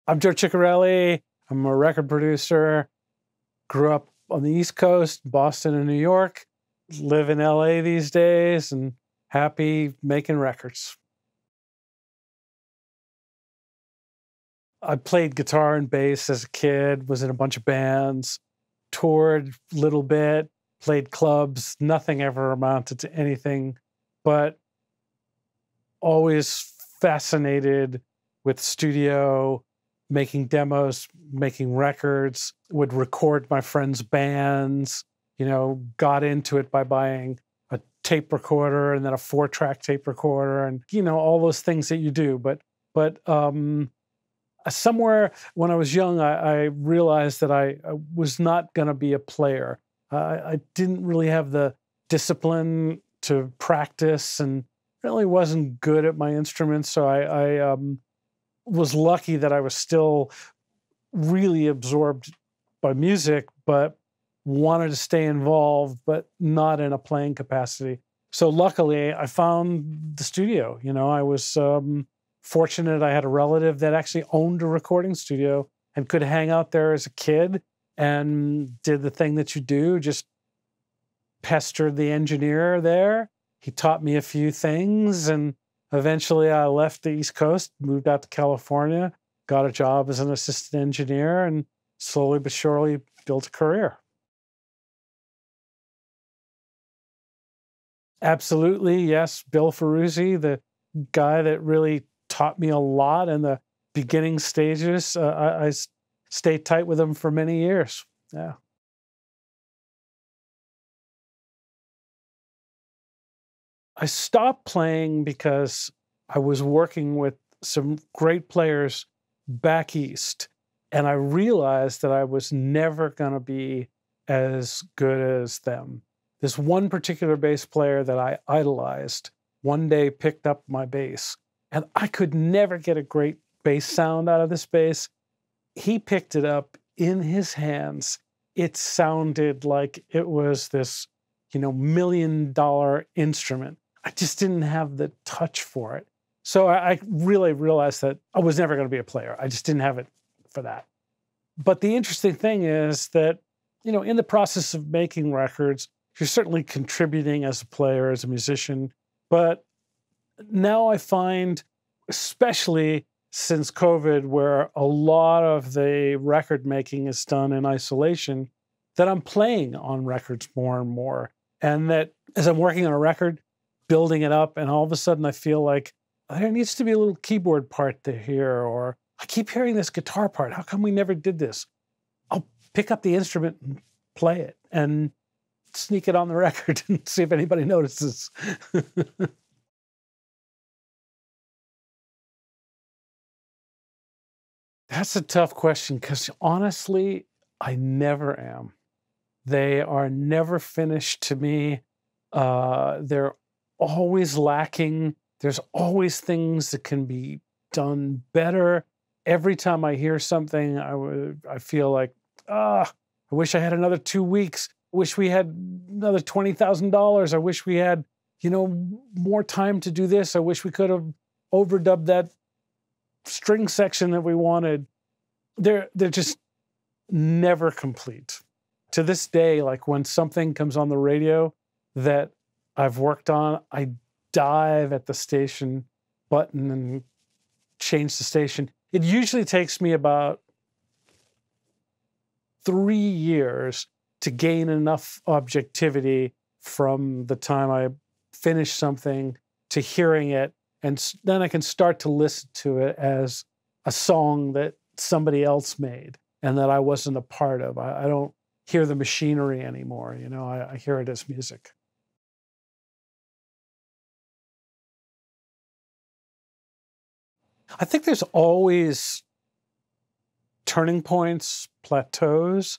I'm Joe Chiccarelli. I'm a record producer. Grew up on the East Coast, Boston and New York. Live in LA these days and happy making records. I played guitar and bass as a kid, was in a bunch of bands, toured a little bit, played clubs. Nothing ever amounted to anything, but always fascinated with studio, making demos, making records, would record my friends' bands, got into it by buying a tape recorder and then a 4-track tape recorder and, all those things that you do. But somewhere when I was young, I realized that I was not going to be a player. I didn't really have the discipline to practice and really wasn't good at my instruments. So I was lucky that I was still really absorbed by music, but wanted to stay involved, but not in a playing capacity. So luckily, I found the studio. I was fortunate I had a relative that actually owned a recording studio and could hang out there as a kid and did the thing that you do, just pestered the engineer there. He taught me a few things, and eventually I left the East Coast, moved out to California, got a job as an assistant engineer, and slowly but surely built a career. Absolutely, yes. Bill Ferruzzi, the guy that really taught me a lot in the beginning stages. I stayed tight with him for many years. Yeah. I stopped playing because I was working with some great players back east, and I realized that I was never going to be as good as them. This one particular bass player that I idolized one day picked up my bass, and I could never get a great bass sound out of this bass. He picked it up in his hands. It sounded like it was this, $1 million instrument. I just didn't have the touch for it. So I really realized that I was never going to be a player. I just didn't have it for that. But the interesting thing is that, in the process of making records, you're certainly contributing as a player, as a musician. But now I find, especially since COVID, where a lot of the record making is done in isolation, that I'm playing on records more and more. And that as I'm working on a record, building it up, and all of a sudden I feel like there needs to be a little keyboard part here, or I keep hearing this guitar part. How come we never did this? I'll pick up the instrument and play it and sneak it on the record and see if anybody notices. That's a tough question because honestly, I never am. They are never finished to me. They're always lacking. There's always things that can be done better. Every time I hear something, I feel like, I wish I had another 2 weeks. I wish we had another $20,000. I wish we had, more time to do this. I wish we could have overdubbed that string section that we wanted. They're just never complete. To this day, like when something comes on the radio that I've worked on, I dive at the station button and change the station. It usually takes me about 3 years to gain enough objectivity from the time I finish something to hearing it. And then I can start to listen to it as a song that somebody else made and that I wasn't a part of. I don't hear the machinery anymore. I hear it as music. I think there's always turning points, plateaus.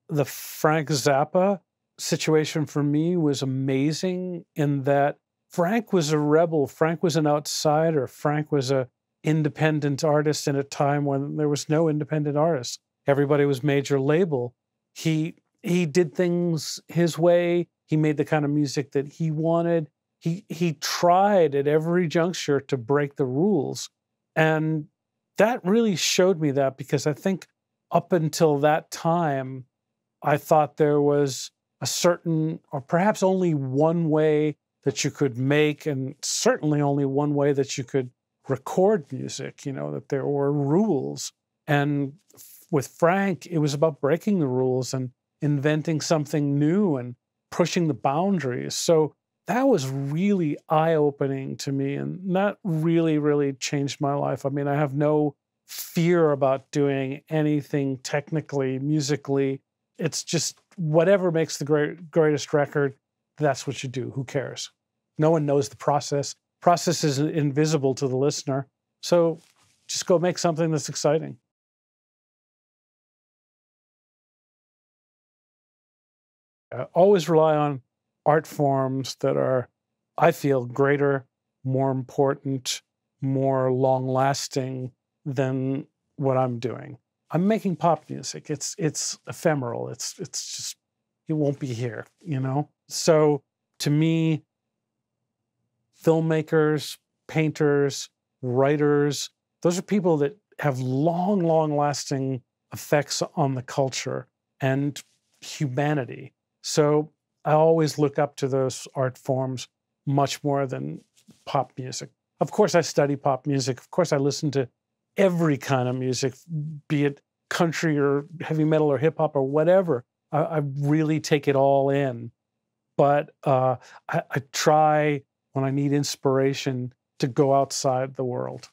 The Frank Zappa situation for me was amazing in that Frank was a rebel. Frank was an outsider. Frank was an independent artist in a time when there was no independent artist. Everybody was major label. He did things his way. He made the kind of music that he wanted. He tried at every juncture to break the rules. And that really showed me that, because I think up until that time, I thought there was a certain, or perhaps only one way that you could make, and certainly only one way that you could record music, you know, that there were rules. And with Frank, it was about breaking the rules and inventing something new and pushing the boundaries. So that was really eye-opening to me, and that really, really changed my life. I mean, I have no fear about doing anything technically, musically. It's just whatever makes the greatest record, that's what you do. Who cares? No one knows the process. Process is invisible to the listener. So just go make something that's exciting. Always rely on art forms that are, I feel, greater, more important, more long-lasting than what I'm doing. I'm making pop music. It's ephemeral. It's just, it won't be here, you know? So to me, filmmakers, painters, writers, those are people that have long, long-lasting effects on the culture and humanity. So I always look up to those art forms much more than pop music. Of course, I study pop music. Of course, I listen to every kind of music, be it country or heavy metal or hip hop or whatever. I really take it all in. But I try, when I need inspiration, to go outside the world.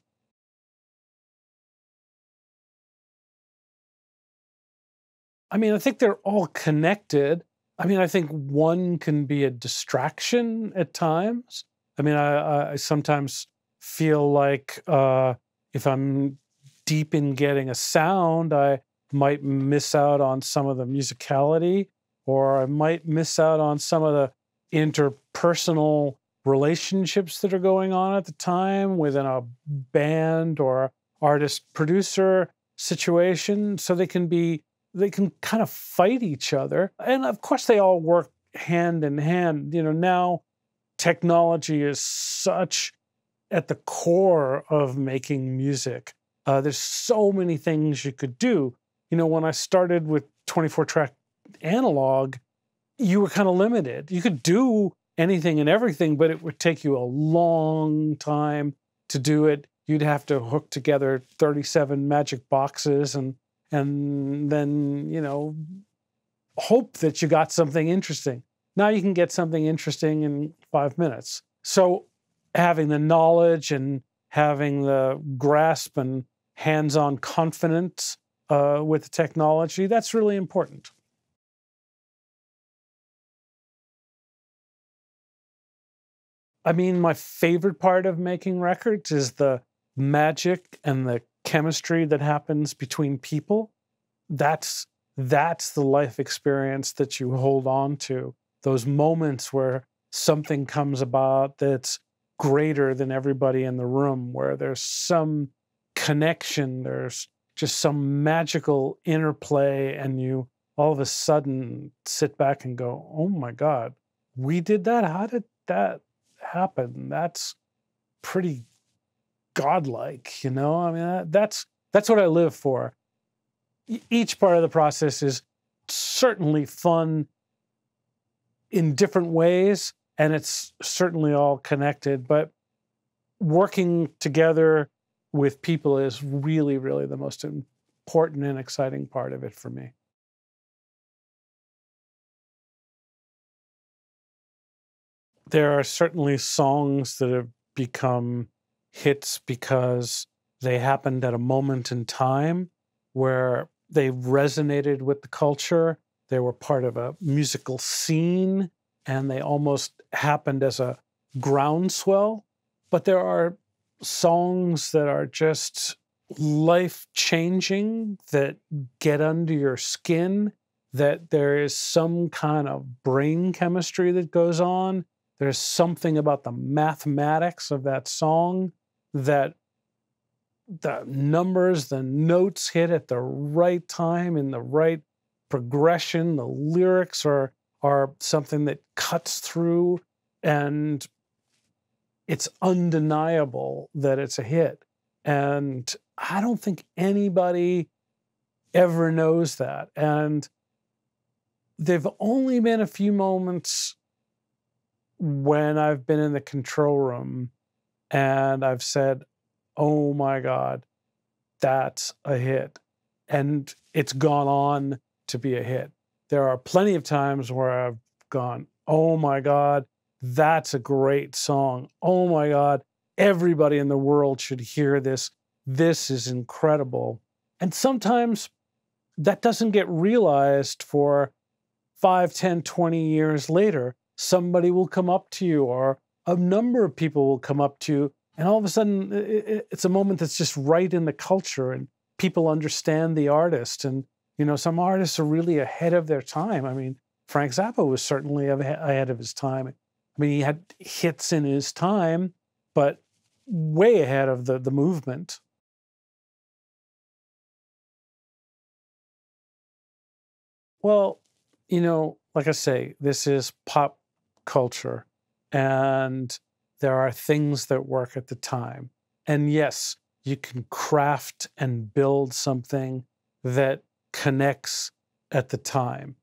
I mean, I think they're all connected. I mean, I think one can be a distraction at times. I mean, I sometimes feel like if I'm deep in getting a sound, I might miss out on some of the musicality, or I might miss out on some of the interpersonal relationships that are going on at the time within a band or artist-producer situation. So they can kind of fight each other. And of course, they all work hand in hand. You know, now technology is such at the core of making music. There's so many things you could do. You know, when I started with 24-track analog, you were kind of limited. You could do anything and everything, but it would take you a long time to do it. You'd have to hook together 37 magic boxes and then, you know, hope that you got something interesting. Now you can get something interesting in 5 minutes. So having the knowledge and having the grasp and hands-on confidence with the technology, that's really important. I mean, my favorite part of making records is the magic and the chemistry that happens between people. That's the life experience that you hold on to. Those moments where something comes about that's greater than everybody in the room, where there's some connection, there's just some magical interplay, and you all of a sudden sit back and go, oh my God, we did that? How did that happen? That's pretty godlike, you know? I mean, that's what I live for. Each part of the process is certainly fun in different ways, and it's certainly all connected, but working together with people is really, really the most important and exciting part of it for me. There are certainly songs that have become hits because they happened at a moment in time where they resonated with the culture. They were part of a musical scene, and they almost happened as a groundswell. But there are songs that are just life-changing, that get under your skin, that there is some kind of brain chemistry that goes on. There's something about the mathematics of that song that the numbers, the notes hit at the right time in the right progression. The lyrics are something that cuts through, and it's undeniable that it's a hit. And I don't think anybody ever knows that. And there've only been a few moments when I've been in the control room and I've said, oh my God, that's a hit. And it's gone on to be a hit. There are plenty of times where I've gone, oh my God, that's a great song. Oh my God, everybody in the world should hear this. This is incredible. And sometimes that doesn't get realized for 5, 10, 20 years later. Somebody will come up to you, or a number of people will come up to you, and all of a sudden it's a moment that's just right in the culture, and people understand the artist. And, you know, some artists are really ahead of their time. I mean, Frank Zappa was certainly ahead of his time. I mean, he had hits in his time, but way ahead of the movement. Well, you know, like I say, this is pop culture, and there are things that work at the time. And yes, you can craft and build something that connects at the time.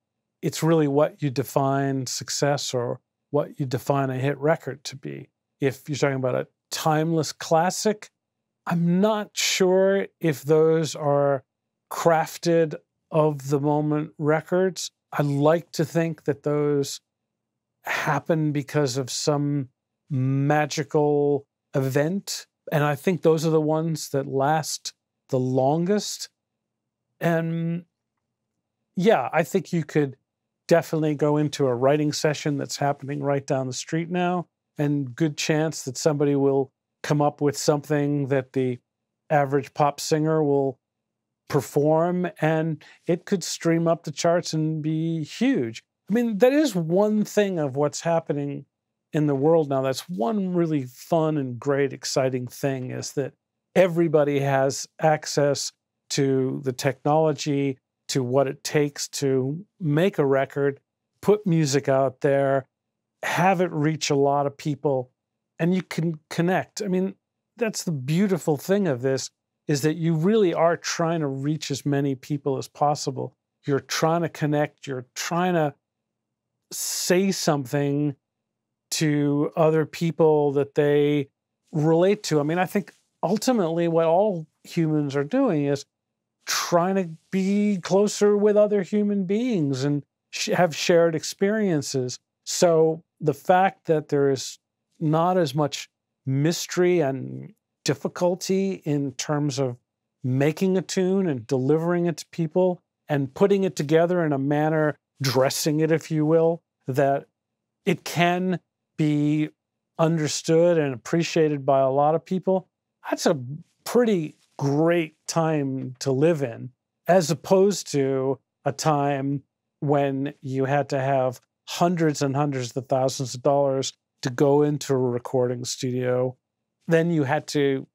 It's really what you define success or what you define a hit record to be. If you're talking about a timeless classic, I'm not sure if those are crafted of the moment records. I like to think that those happen because of some magical event. And I think those are the ones that last the longest. And yeah, I think you could definitely go into a writing session that's happening right down the street now, and good chance that somebody will come up with something that the average pop singer will perform, and it could stream up the charts and be huge. I mean, that is one thing of what's happening in the world now. That's one really fun and great, exciting thing, is that everybody has access to the technology, to what it takes to make a record, put music out there, have it reach a lot of people, and you can connect. I mean, that's the beautiful thing of this, is that you really are trying to reach as many people as possible. You're trying to connect. You're trying to say something to other people that they relate to. I mean, I think ultimately what all humans are doing is trying to be closer with other human beings and have shared experiences. So the fact that there is not as much mystery and difficulty in terms of making a tune and delivering it to people and putting it together in a manner, dressing it, if you will, that it can be understood and appreciated by a lot of people, that's a pretty great time to live in, as opposed to a time when you had to have hundreds and hundreds of thousands of dollars to go into a recording studio. Then you had to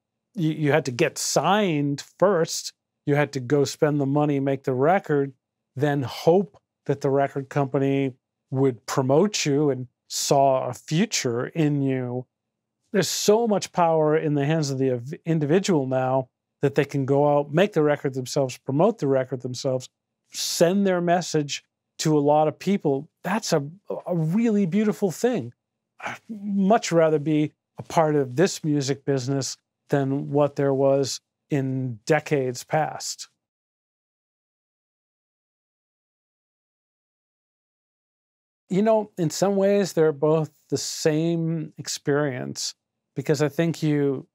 get signed first. You had to go spend the money, make the record, then hope that the record company would promote you and saw a future in you. There's so much power in the hands of the individual now that they can go out, make the record themselves, promote the record themselves, send their message to a lot of people. That's a really beautiful thing. I'd much rather be a part of this music business than what there was in decades past. You know, in some ways, they're both the same experience, because I think you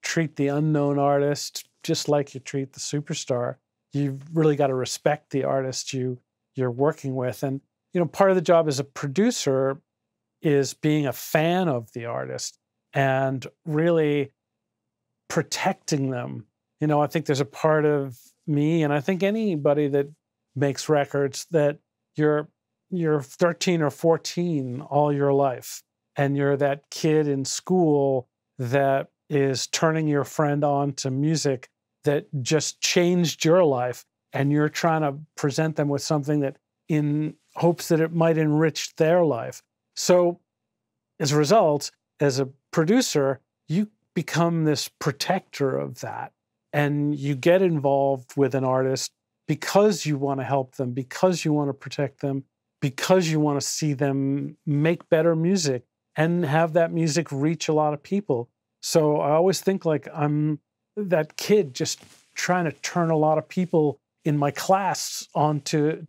treat the unknown artist just like you treat the superstar. You've really got to respect the artist you're working with. And, you know, part of the job as a producer is being a fan of the artist and really protecting them. You know, I think there's a part of me, and I think anybody that makes records, that you're 13 or 14 all your life, and you're that kid in school that is turning your friend on to music that just changed your life, and you're trying to present them with something that in hopes that it might enrich their life. So as a result, as a producer, you become this protector of that. And you get involved with an artist because you want to help them, because you want to protect them, because you want to see them make better music and have that music reach a lot of people. So I always think like I'm that kid just trying to turn a lot of people in my class onto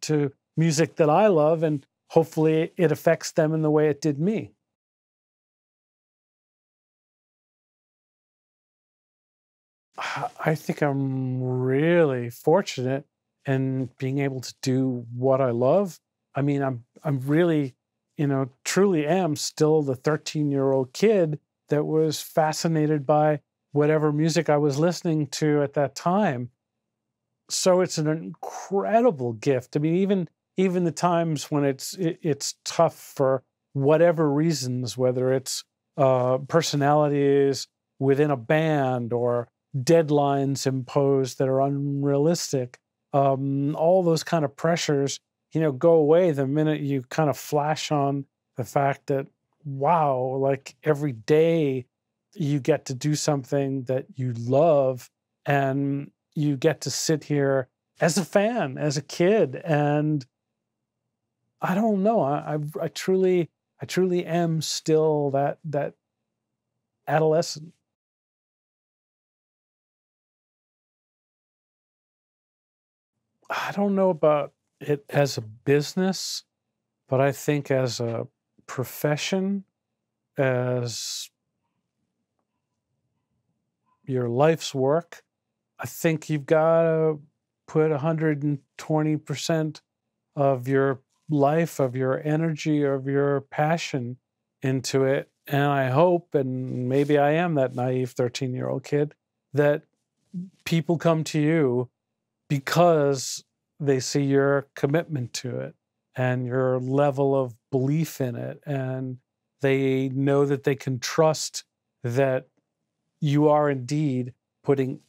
music that I love, and hopefully it affects them in the way it did me. I think I'm really fortunate in being able to do what I love. I mean, I'm really, truly am still the 13-year-old kid that was fascinated by whatever music I was listening to at that time. So it's an incredible gift. I mean, even the times when it's tough for whatever reasons, whether it's personalities within a band or deadlines imposed that are unrealistic, all those kind of pressures, go away the minute you kind of flash on the fact that, wow, like every day you get to do something that you love, and you get to sit here as a fan, as a kid. And I don't know, I truly am still that adolescent. I don't know about it as a business, but I think as a profession, as your life's work, I think you've got to put 120% of your life, of your energy, of your passion into it. And I hope, and maybe I am that naive 13-year-old kid, that people come to you because they see your commitment to it and your level of belief in it. And they know that they can trust that you are indeed putting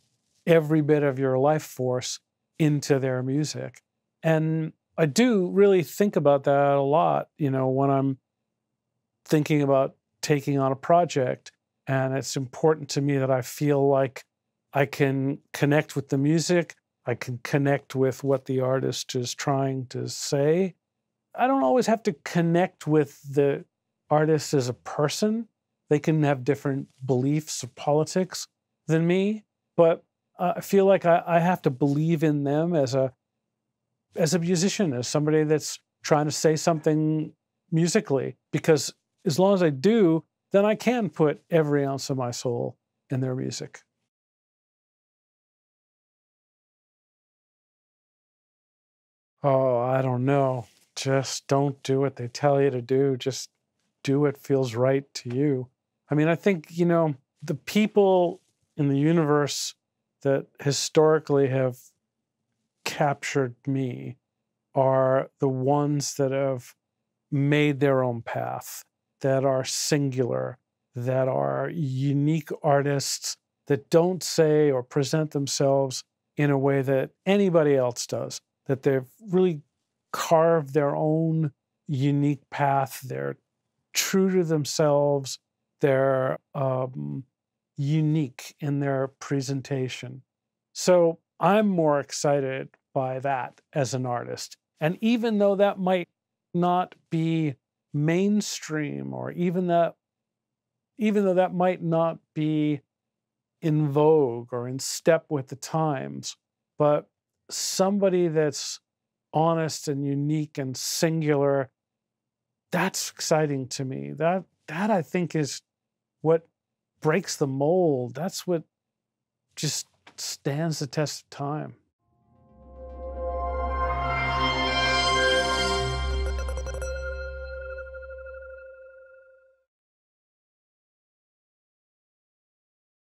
every bit of your life force into their music. And I do really think about that a lot, when I'm thinking about taking on a project. And it's important to me that I feel like I can connect with the music, I can connect with what the artist is trying to say. I don't always have to connect with the artist as a person. They can have different beliefs or politics than me, but I feel like I have to believe in them as a musician, as somebody that's trying to say something musically, because as long as I do, then I can put every ounce of my soul in their music. Oh, I don't know. Just don't do what they tell you to do. Just do what feels right to you. I mean, I think, the people in the universe that historically have captured me are the ones that have made their own path, that are singular, that are unique artists that don't say or present themselves in a way that anybody else does, that they've really carved their own unique path. They're true to themselves. They're unique in their presentation. So I'm more excited by that as an artist. And even though that might not be mainstream, or even though that might not be in vogue or in step with the times, but somebody that's honest and unique and singular, that's exciting to me. That I think is what breaks the mold. That's what just stands the test of time.